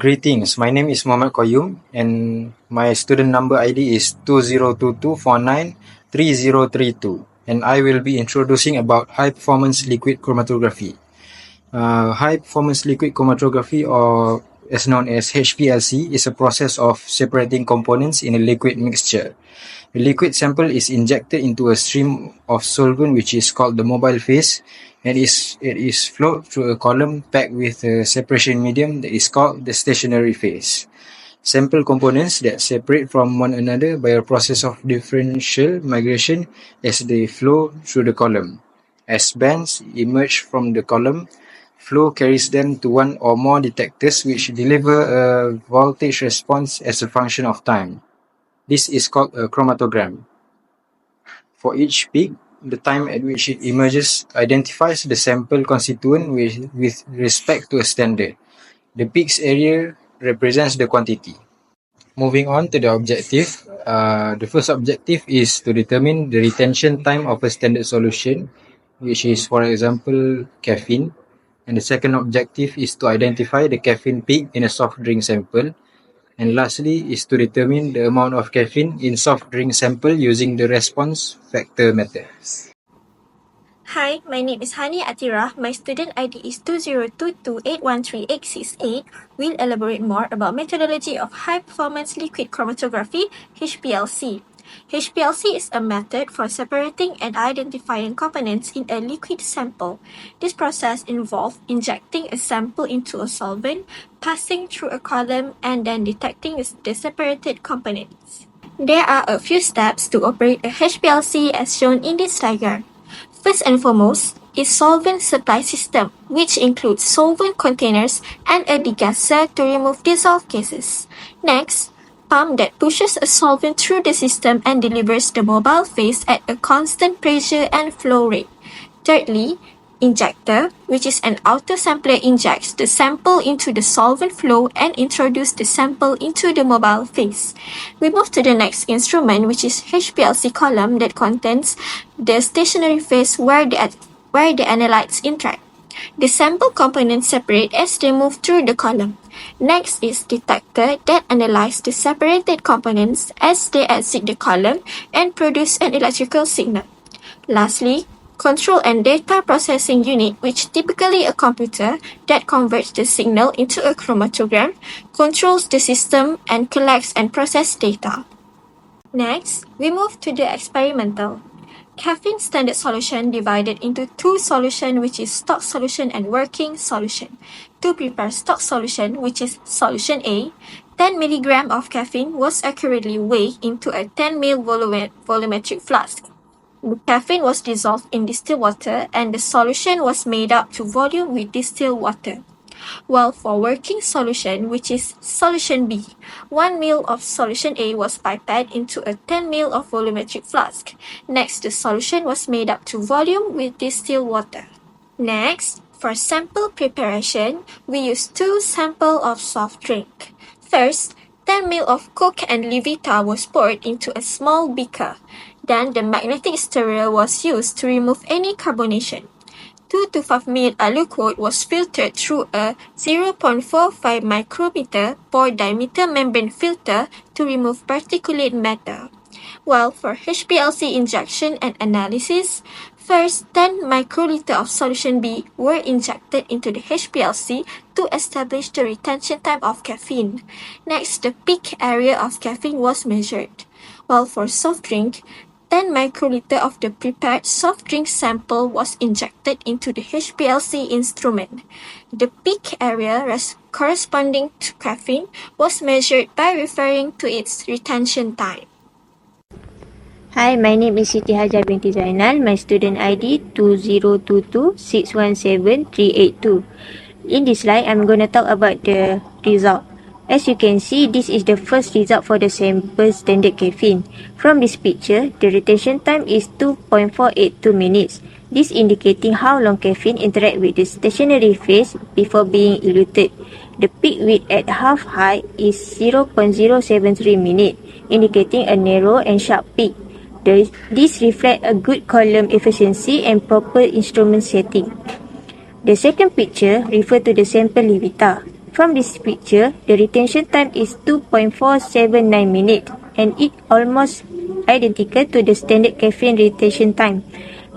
Greetings, my name is Muhammad Qayyum and my student number ID is 2022493032, and I will be introducing about high performance liquid chromatography. High performance liquid chromatography, or as known as HPLC, is a process of separating components in a liquid mixture. The liquid sample is injected into a stream of solvent which is called the mobile phase, and it is flowed through a column packed with a separation medium that is called the stationary phase. Sample components that separate from one another by a process of differential migration as they flow through the column. As bands emerge from the column, flow carries them to one or more detectors which deliver a voltage response as a function of time. This is called a chromatogram. For each peak, the time at which it emerges identifies the sample constituent with respect to a standard. The peak's area represents the quantity. Moving on to the objective, the first objective is to determine the retention time of a standard solution, which is, for example, caffeine. And the second objective is to identify the caffeine peak in a soft drink sample. And lastly is to determine the amount of caffeine in soft drink sample using the response factor method. Hi, my name is Hani Atira. My student ID is 2022813868. We'll elaborate more about methodology of high-performance liquid chromatography, HPLC. HPLC is a method for separating and identifying components in a liquid sample. This process involves injecting a sample into a solvent, passing through a column, and then detecting the separated components. There are a few steps to operate a HPLC as shown in this diagram. First and foremost is solvent supply system, which includes solvent containers and a degasser to remove dissolved gases. Next, pump that pushes a solvent through the system and delivers the mobile phase at a constant pressure and flow rate. Thirdly, injector, which is an auto-sampler, injects the sample into the solvent flow and introduces the sample into the mobile phase. We move to the next instrument, which is HPLC column that contains the stationary phase where the analytes interact. The sample components separate as they move through the column. Next is detector that analyzes the separated components as they exit the column and produce an electrical signal. Lastly, control and data processing unit, which typically a computer that converts the signal into a chromatogram, controls the system and collects and processes data. Next, we move to the experimental. Caffeine standard solution divided into two solutions, which is stock solution and working solution. To prepare stock solution, which is solution A, 10 mg of caffeine was accurately weighed into a 10 ml volumetric flask. The caffeine was dissolved in distilled water and the solution was made up to volume with distilled water. While for working solution, which is solution B, 1 ml of solution A was pipetted into a 10 ml of volumetric flask. Next, the solution was made up to volume with distilled water. Next, for sample preparation, we use 2 samples of soft drink. First, 10 ml of Coke and Levita was poured into a small beaker. Then the magnetic stirrer was used to remove any carbonation. 2 to 5 ml alu coat was filtered through a 0.45 micrometer pore diameter membrane filter to remove particulate matter. While for HPLC injection and analysis, first 10 microliter of solution B were injected into the HPLC to establish the retention time of caffeine. Next, the peak area of caffeine was measured. While for soft drink, 10 microliter of the prepared soft drink sample was injected into the HPLC instrument. The peak area corresponding to caffeine was measured by referring to its retention time. Hi, my name is Siti Hajar binti Zainal. My student ID 2022617382. In this slide, I'm going to talk about the result. As you can see, this is the first result for the sample standard caffeine. From this picture, the retention time is 2.482 minutes. This indicating how long caffeine interact with the stationary phase before being eluted. The peak width at half height is 0.073 minutes, indicating a narrow and sharp peak. This reflects a good column efficiency and proper instrument setting. The second picture refers to the sample Levita. From this picture, the retention time is 2.479 minutes and it almost identical to the standard caffeine retention time.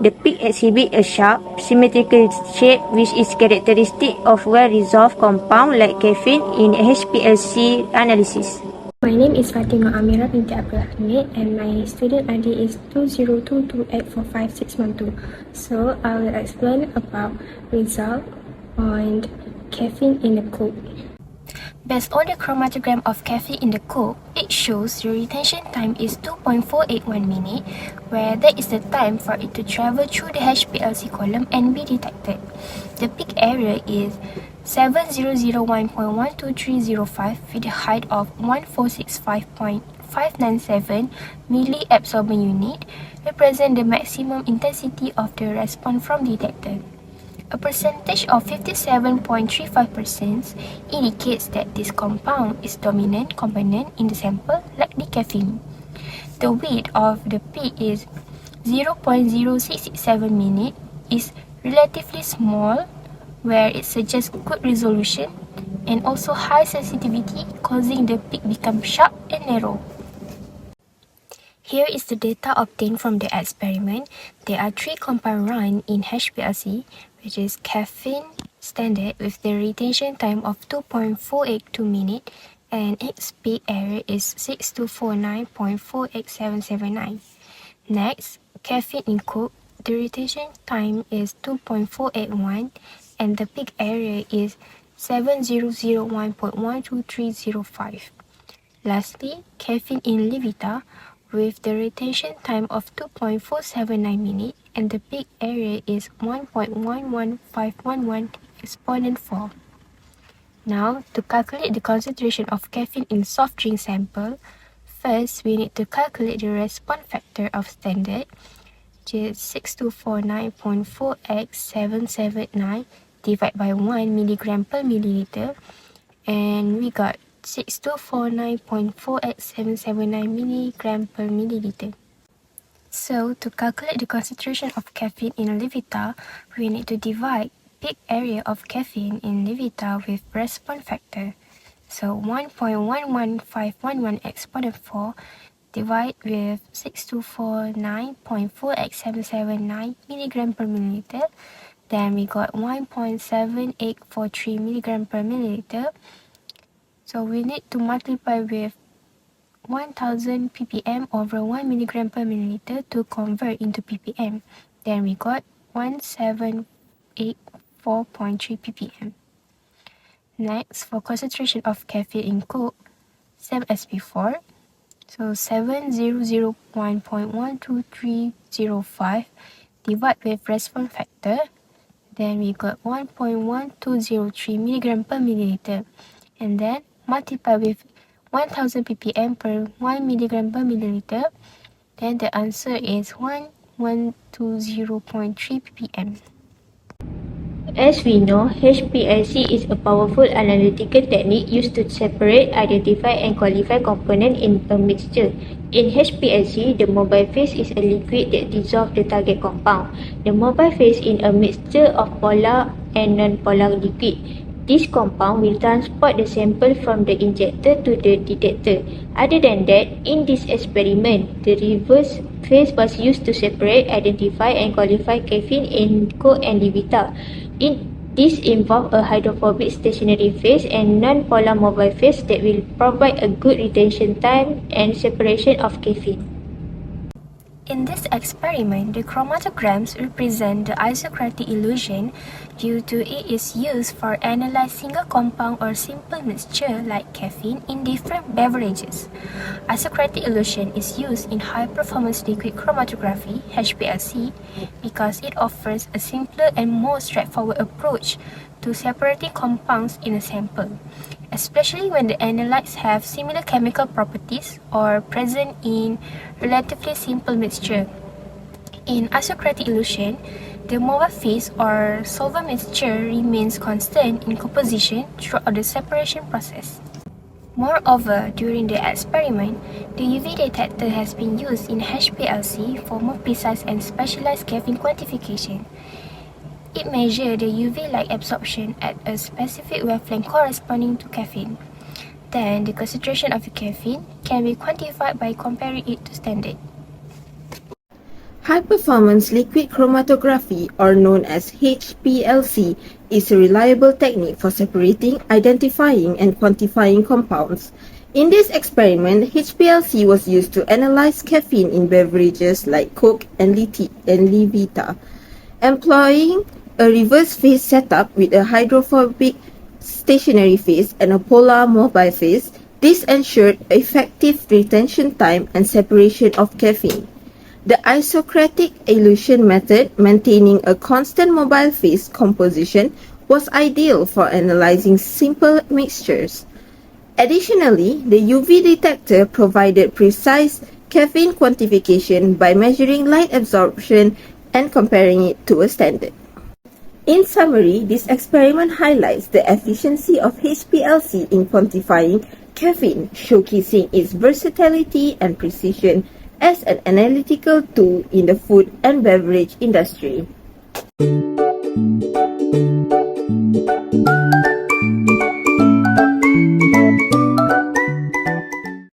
The peak exhibits a sharp, symmetrical shape which is characteristic of well-resolved compound like caffeine in HPLC analysis. My name is Fatima Amira binti Abdul Hamid and my student ID is 2022845612. So I will explain about result on caffeine in the Coke. Based on the chromatogram of caffeine in the Coke, it shows the retention time is 2.481 minutes, where that is the time for it to travel through the HPLC column and be detected. The peak area is 7001.12305 with a height of 1465.597 milliabsorbent unit, represent the maximum intensity of the response from detector. A percentage of 57.35% indicates that this compound is dominant component in the sample like the caffeine. The width of the peak is 0.0667 minutes, is relatively small, where it suggests good resolution and also high sensitivity, causing the peak become sharp and narrow. Here is the data obtained from the experiment. There are 3 compounds run in HPLC, which is caffeine standard with the retention time of 2.482 minutes and its peak area is 6249.48779. Next, caffeine in Coke, the retention time is 2.481 and the peak area is 7001.12305. Lastly, caffeine in Levita with the retention time of 2.479 minutes and the peak area is 1.11511 exponent 4. Now, to calculate the concentration of caffeine in soft drink sample, first we need to calculate the response factor of standard, which is 6249.4x779 divided by 1 milligram per milliliter, and we got 6249.4x779 milligram per milliliter. So, to calculate the concentration of caffeine in Levita, we need to divide peak area of caffeine in Levita with response factor. So, 1.11511 exponent 4 divide with 6249.4x779 milligram per milliliter. Then we got 1.7843 milligram per milliliter. So we need to multiply with 1000 ppm over 1 milligram per milliliter to convert into ppm. Then we got 1784.3 ppm. Next, for concentration of caffeine in Coke, same as before. So 7001.12305 divide with response factor. Then we got 1.1203 milligram per milliliter. And then multiply with 1000 ppm per 1 milligram per milliliter. Then the answer is 1120.3 ppm. As we know, HPLC is a powerful analytical technique used to separate, identify and qualify components in a mixture. In HPLC, the mobile phase is a liquid that dissolves the target compound. The mobile phase is a mixture of polar and non-polar liquid. This compound will transport the sample from the injector to the detector. Other than that, in this experiment, the reverse phase was used to separate, identify and qualify caffeine in Coke and Levita. This involves a hydrophobic stationary phase and non-polar mobile phase that will provide a good retention time and separation of caffeine. In this experiment, the chromatograms represent the isocratic illusion due to it is used for analyzing single compound or simple mixture like caffeine in different beverages. Isocratic illusion is used in high-performance liquid chromatography (HPLC) because it offers a simpler and more straightforward approach to separating compounds in a sample, especially when the analytes have similar chemical properties or present in relatively simple mixture. In isocratic illusion, the mobile phase or solvent mixture remains constant in composition throughout the separation process. Moreover, during the experiment, the UV detector has been used in HPLC for more precise and specialized caffeine quantification. It measures the UV light absorption at a specific wavelength corresponding to caffeine. Then, the concentration of the caffeine can be quantified by comparing it to standard. High-performance liquid chromatography, or known as HPLC, is a reliable technique for separating, identifying, and quantifying compounds. In this experiment, HPLC was used to analyze caffeine in beverages like Coke and Levita. Employing a reverse phase setup with a hydrophobic stationary phase and a polar mobile phase, this ensured effective retention time and separation of caffeine. The isocratic elution method, maintaining a constant mobile phase composition, was ideal for analyzing simple mixtures. Additionally, the UV detector provided precise caffeine quantification by measuring light absorption and comparing it to a standard. In summary, this experiment highlights the efficiency of HPLC in quantifying caffeine, showcasing its versatility and precision as an analytical tool in the food and beverage industry.